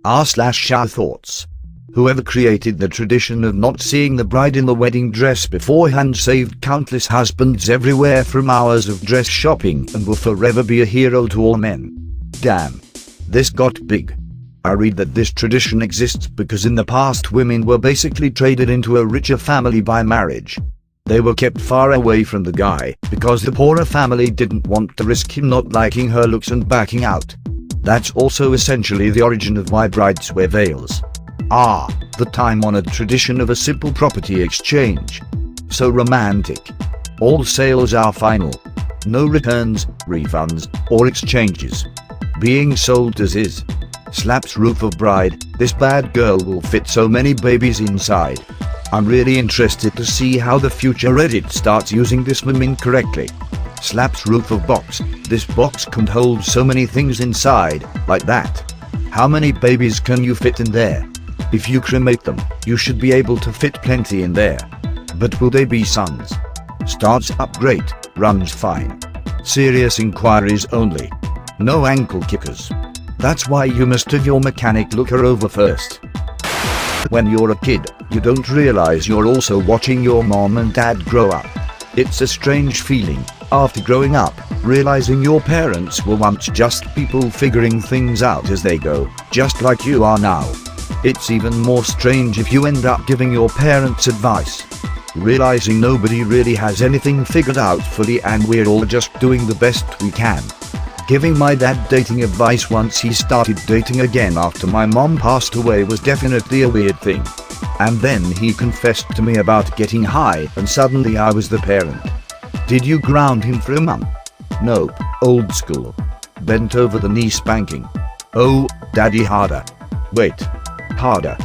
r/ShowerThoughts. Whoever created the tradition of not seeing the bride in the wedding dress beforehand saved countless husbands everywhere from hours of dress shopping and will forever be a hero to all men. Damn. This got big. I read that this tradition exists because in the past women were basically traded into a richer family by marriage. They were kept far away from the guy because the poorer family didn't want to risk him not liking her looks and backing out. That's also essentially the origin of why brides wear veils. The time-honored tradition of a simple property exchange. So romantic. All sales are final. No returns, refunds, or exchanges. Being sold as is. Slaps roof of bride, this bad girl will fit so many babies inside. I'm really interested to see how the future Reddit starts using this meme incorrectly. Slaps roof of box, this box can hold so many things inside, like that. How many babies can you fit in there? If you cremate them, you should be able to fit plenty in there. But will they be sons? Starts up great, runs fine. Serious inquiries only. No ankle kickers. That's why you must have your mechanic look her over first. When you're a kid, you don't realize you're also watching your mom and dad grow up. It's a strange feeling, after growing up, realizing your parents were once just people figuring things out as they go, just like you are now. It's even more strange if you end up giving your parents advice. Realizing nobody really has anything figured out fully and we're all just doing the best we can. Giving my dad dating advice once he started dating again after my mom passed away was definitely a weird thing. And then he confessed to me about getting high and suddenly I was the parent. Did you ground him for a month? Nope, old school. Bent over the knee spanking. Oh, daddy harder. Wait. Harder.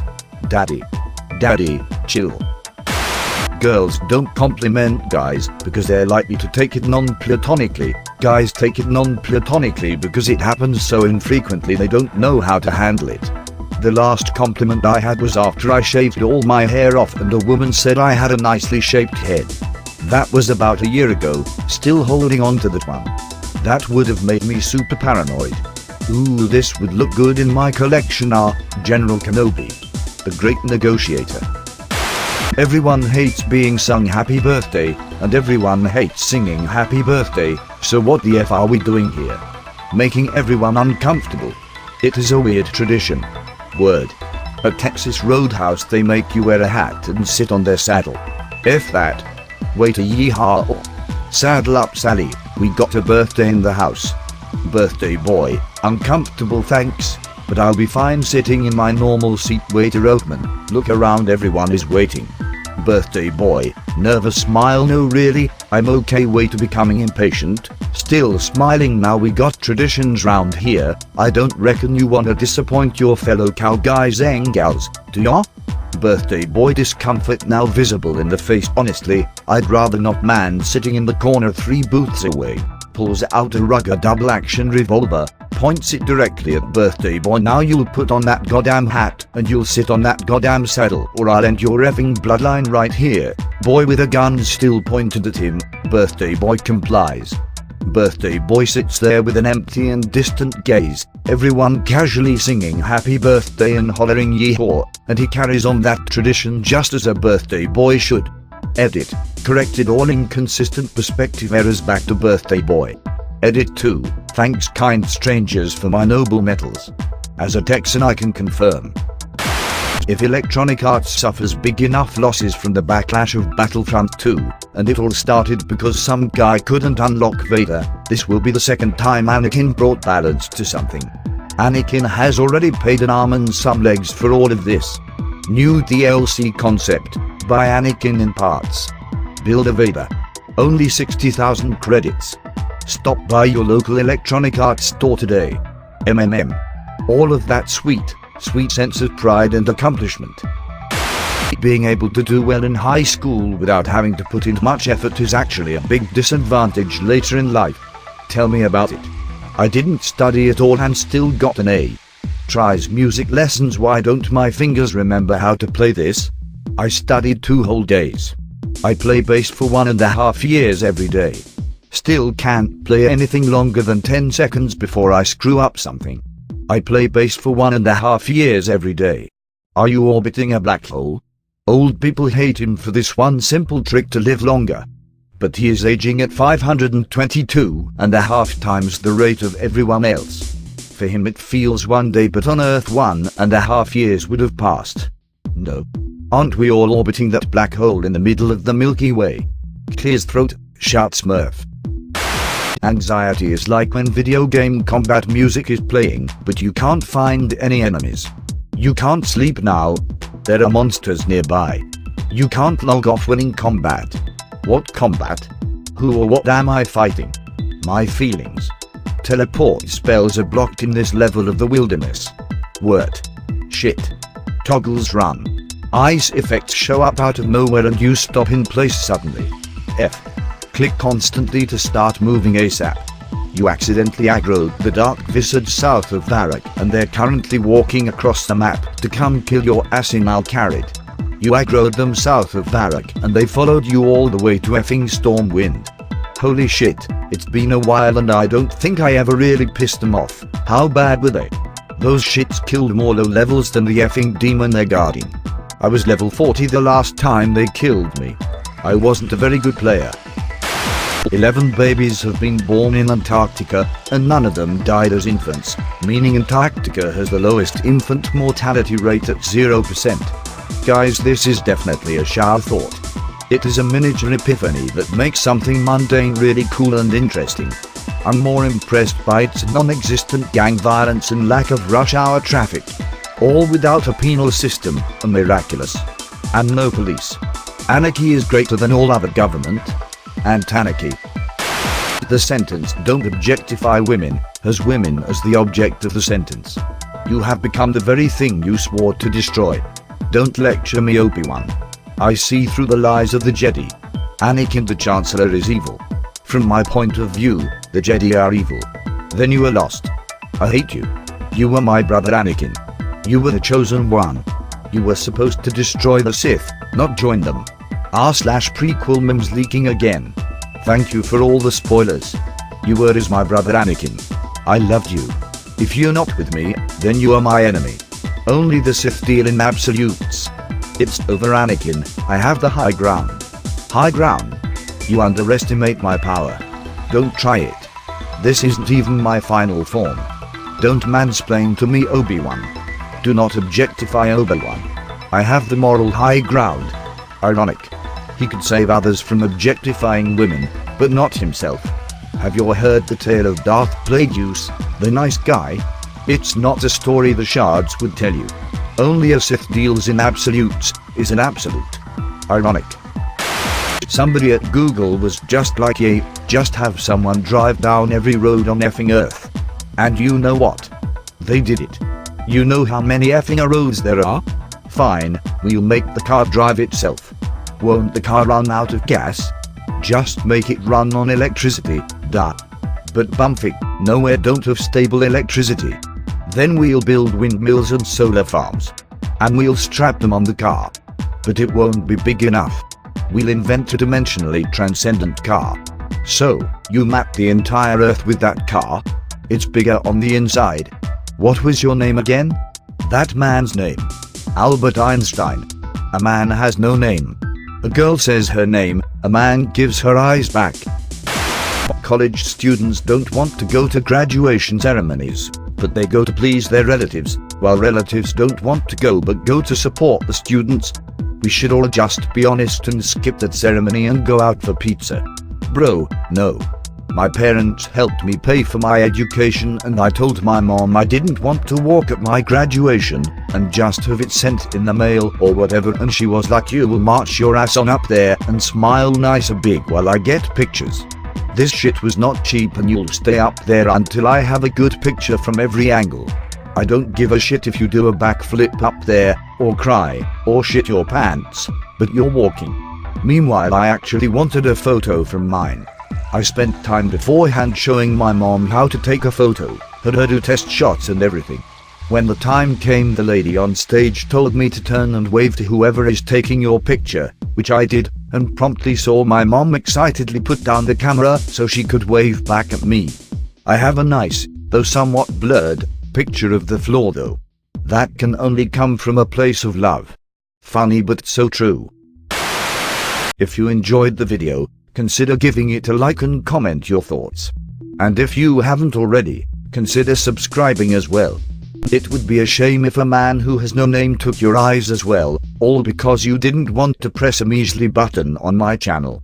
Daddy. Daddy, chill. Girls don't compliment guys because they're likely to take it non-platonically. Guys take it non-platonically because it happens so infrequently they don't know how to handle it. The last compliment I had was after I shaved all my hair off and a woman said I had a nicely shaped head. That was about a year ago, still holding on to that one. That would have made me super paranoid. Ooh, this would look good in my collection. General Kenobi. The Great Negotiator. Everyone hates being sung happy birthday, and everyone hates singing happy birthday, so what the F are we doing here? Making everyone uncomfortable. It is a weird tradition. Word. At Texas Roadhouse they make you wear a hat and sit on their saddle. F that. Wait a yeehaw. Saddle up Sally, we got a birthday in the house. Birthday boy, uncomfortable thanks, but I'll be fine sitting in my normal seat. Waiter Oatman, look around, everyone is waiting. Birthday boy, nervous smile, no really, I'm okay. Way to becoming impatient, still smiling. Now we got traditions round here, I don't reckon you wanna disappoint your fellow cow guys and gals, do ya? Birthday boy, discomfort now visible in the face. Honestly, I'd rather not. Man sitting in the corner 3 booths away, pulls out a rugged double action revolver, points it directly at birthday boy. Now you'll put on that goddamn hat and you'll sit on that goddamn saddle or I'll end your effing bloodline right here. Boy with a gun still pointed at him, birthday boy complies. Birthday boy sits there with an empty and distant gaze, everyone casually singing happy birthday and hollering yee-haw, and he carries on that tradition just as a birthday boy should. Edit. Corrected all inconsistent perspective errors back to birthday boy. Edit 2. Thanks kind strangers for my noble metals. As a Texan I can confirm. If Electronic Arts suffers big enough losses from the backlash of Battlefront 2, and it all started because some guy couldn't unlock Vader, this will be the second time Anakin brought balance to something. Anakin has already paid an arm and some legs for all of this. New DLC concept, by Anakin in parts. Build a Vader. Only 60,000 credits. Stop by your local Electronic Arts store today. All of that sweet sense of pride and accomplishment. Being able to do well in high school without having to put in much effort is actually a big disadvantage later in life. Tell me about it. I didn't study at all and still got an A. Tries music lessons. Why don't my fingers remember how to play this? I studied 2 whole days. I play bass for 1.5 years every day. Still can't play anything longer than 10 seconds before I screw up something. I play bass for 1.5 years every day. Are you orbiting a black hole? Old people hate him for this one simple trick to live longer. But he is aging at 522.5 times the rate of everyone else. For him it feels one day, but on Earth 1.5 years would have passed. No. Aren't we all orbiting that black hole in the middle of the Milky Way? Clear his throat, shouts Smurf. Anxiety is like when video game combat music is playing, but you can't find any enemies. You can't sleep now. There are monsters nearby. You can't log off when in combat. What combat? Who or what am I fighting? My feelings. Teleport spells are blocked in this level of the wilderness. Word. Shit. Toggles run. Ice effects show up out of nowhere and you stop in place suddenly. F. Click constantly to start moving ASAP. You accidentally aggroed the dark wizards south of Varrock and they're currently walking across the map to come kill your ass in Alcarid. You aggroed them south of Varrock and they followed you all the way to effing Stormwind. Holy shit, it's been a while and I don't think I ever really pissed them off. How bad were they? Those shits killed more low levels than the effing demon they're guarding. I was level 40 the last time they killed me. I wasn't a very good player. 11 babies have been born in Antarctica, and none of them died as infants, meaning Antarctica has the lowest infant mortality rate at 0%. Guys, this is definitely a shower thought. It is a miniature epiphany that makes something mundane really cool and interesting. I'm more impressed by its non-existent gang violence and lack of rush hour traffic. All without a penal system, and miraculous. And no police. Anarchy is greater than all other government. Antanarchy. The sentence "don't objectify women" has women as the object of the sentence. You have become the very thing you swore to destroy. Don't lecture me, Obi-Wan. I see through the lies of the Jedi. Anakin the Chancellor is evil. From my point of view, the Jedi are evil. Then you are lost. I hate you. You were my brother Anakin. You were the chosen one. You were supposed to destroy the Sith, not join them. R/prequel memes leaking again. Thank you for all the spoilers. You were as my brother Anakin. I loved you. If you're not with me, then you are my enemy. Only the Sith deal in absolutes. It's over, Anakin. I have the high ground. High ground? You underestimate my power. Don't try it. This isn't even my final form. Don't mansplain to me, Obi-Wan. Do not objectify Obi-Wan. I have the moral high ground. Ironic. He could save others from objectifying women, but not himself. Have you heard the tale of Darth Plagueis, the nice guy? It's not a story the shards would tell you. Only a Sith deals in absolutes, is an absolute. Ironic. Somebody at Google was just like, yeah, just have someone drive down every road on effing Earth. And you know what? They did it. You know how many effing roads there are? Fine, we'll make the car drive itself. Won't the car run out of gas? Just make it run on electricity, duh. But Bumfic, nowhere don't have stable electricity. Then we'll build windmills and solar farms. And we'll strap them on the car. But it won't be big enough. We'll invent a dimensionally transcendent car. So, you map the entire Earth with that car? It's bigger on the inside. What was your name again? That man's name. Albert Einstein. A man has no name. A girl says her name, a man gives her eyes back. College students don't want to go to graduation ceremonies, but they go to please their relatives, while relatives don't want to go but go to support the students. We should all just be honest and skip that ceremony and go out for pizza. Bro, no. My parents helped me pay for my education and I told my mom I didn't want to walk at my graduation and just have it sent in the mail or whatever, and she was like, you will march your ass on up there and smile nice and big while I get pictures. This shit was not cheap and you'll stay up there until I have a good picture from every angle. I don't give a shit if you do a backflip up there, or cry, or shit your pants, but you're walking. Meanwhile, I actually wanted a photo from mine. I spent time beforehand showing my mom how to take a photo, had her do test shots and everything. When the time came, the lady on stage told me to turn and wave to whoever is taking your picture, which I did, and promptly saw my mom excitedly put down the camera so she could wave back at me. I have a nice, though somewhat blurred, Picture of the floor though. That can only come from a place of love. Funny but so true. If you enjoyed the video, consider giving it a like and comment your thoughts. And if you haven't already, consider subscribing as well. It would be a shame if a man who has no name took your eyes as well, all because you didn't want to press a measly button on my channel.